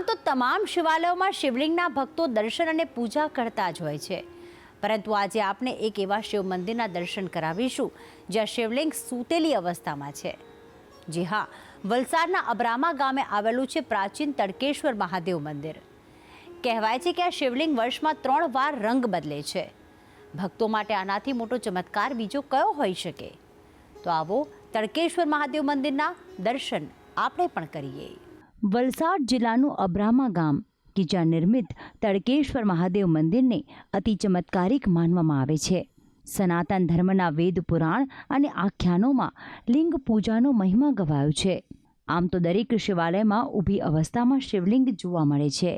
આમ તો તમામ શિવાલયોમાં શિવલિંગના ભક્તો દર્શન અને પૂજા કરતા જ હોય છે, પરંતુ આજે આપણે એક એવા શિવ મંદિરના દર્શન કરાવીશું જ્યાં શિવલિંગ સૂતેલી અવસ્થામાં છે। જી હા, વલસાડના અબ્રામા ગામે આવેલું છે પ્રાચીન તડકેશ્વર મહાદેવ મંદિર। કહેવાય છે કે આ શિવલિંગ વર્ષમાં 3 વાર રંગ બદલે છે। ભક્તો માટે આનાથી મોટો ચમત્કાર બીજો કયો હોઈ શકે? તો આવો તડકેશ્વર મહાદેવ મંદિરના દર્શન આપણે પણ કરીએ। વલસાડ જિલ્લાનું અબ્રામા ગામ કે જ્યાં નિર્મિત તડકેશ્વર મહાદેવ મંદિરને અતિ ચમત્કારિક માનવામાં આવે છે। સનાતન ધર્મના વેદ પુરાણ અને આખ્યાનોમાં લિંગ પૂજાનો મહિમા ગવાયો છે। આમ તો દરેક શિવાલયમાં ઊભી અવસ્થામાં શિવલિંગ જોવા મળે છે,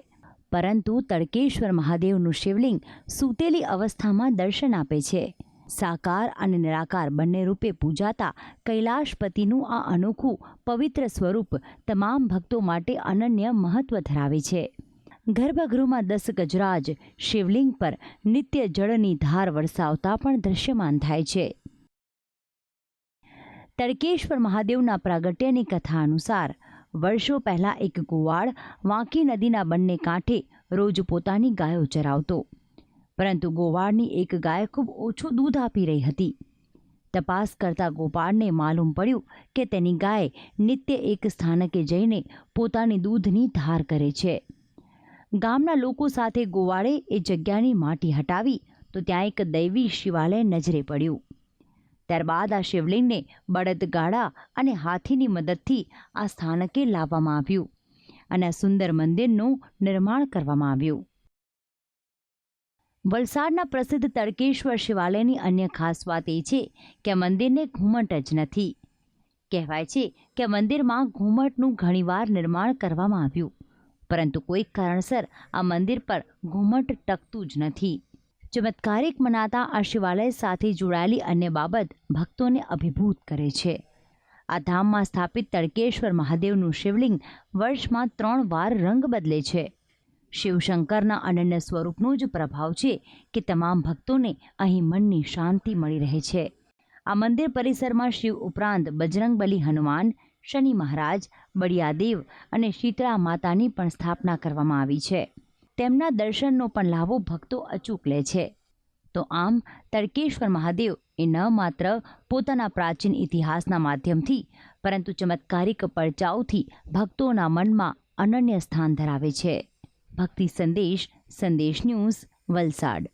પરંતુ તડકેશ્વર મહાદેવનું શિવલિંગ સૂતેલી અવસ્થામાં દર્શન આપે છે। સાકાર અને નિરાકાર બંને રૂપે પૂજાતા કૈલાશપતિનું આ અનોખું પવિત્ર સ્વરૂપ તમામ ભક્તો માટે અનન્ય મહત્વ ધરાવે છે। ગર્ભગૃહમાં 10 ગજરાજ શિવલિંગ પર નિત્ય જળની ધાર વરસાવતા પણ દ્રશ્યમાન થાય છે। તડકેશ્વર મહાદેવના પ્રાગટ્યની કથા અનુસાર વર્ષો પહેલા એક ગોવાળ વાંકી નદીના બંને કાંઠે રોજ પોતાની ગાયો ચરાવતો, પરંતુ ગોવાળની એક ગાય ખૂબ ઓછું દૂધ આપી રહી હતી। તપાસ કરતા ગોપાળને માલુમ પડ્યું કે તેની ગાય નિત્ય એક સ્થાનકે જઈને પોતાની દૂધની ધાર કરે છે। ગામના લોકો સાથે ગોવાળે એ જગ્યાની માટી હટાવી તો ત્યાં એક દૈવી શિવાલય નજરે પડ્યું। ત્યારબાદ આ શિવલિંગને બળદગાડા અને હાથીની મદદથી આ સ્થાનકે લાવવામાં આવ્યું અને આ સુંદર મંદિરનું નિર્માણ કરવામાં આવ્યું। વલસાડના પ્રસિદ્ધ તડકેશ્વર શિવાલયની અન્ય ખાસ વાત એ છે કે આ મંદિરને ઘુમટ જ નથી। કહેવાય છે કે મંદિરમાં ઘુમટનું ઘણીવાર નિર્માણ કરવામાં આવ્યું, પરંતુ કોઈક કારણસર આ મંદિર પર ઘુમટ ટકતું જ નથી। ચમત્કારિક મનાતા આ શિવાલય સાથે જોડાયેલી અન્ય બાબત ભક્તોને અભિભૂત કરે છે। આ ધામમાં સ્થાપિત તડકેશ્વર મહાદેવનું શિવલિંગ વર્ષમાં 3 વાર રંગ બદલે છે। શિવશંકરના અનન્ય સ્વરૂપનો જ પ્રભાવ છે કે તમામ ભક્તોને અહીં મનની શાંતિ મળી રહે છે। આ મંદિર પરિસરમાં શિવ ઉપરાંત બજરંગબલી હનુમાન, શનિ મહારાજ, બળિયાદેવ અને શીતળા માતાની પણ સ્થાપના કરવામાં આવી છે। તેમના દર્શનનો પણ લાભો ભક્તો અચૂક લે છે। તો આમ તડકેશ્વર મહાદેવ એ ન માત્ર પોતાના પ્રાચીન ઇતિહાસના માધ્યમથી, પરંતુ ચમત્કારિક પરચાઓથી ભક્તોના મનમાં અનન્ય સ્થાન ધરાવે છે। ભક્તિ સંદેશ, સંદેશ ન્યૂઝ, વલસાડ।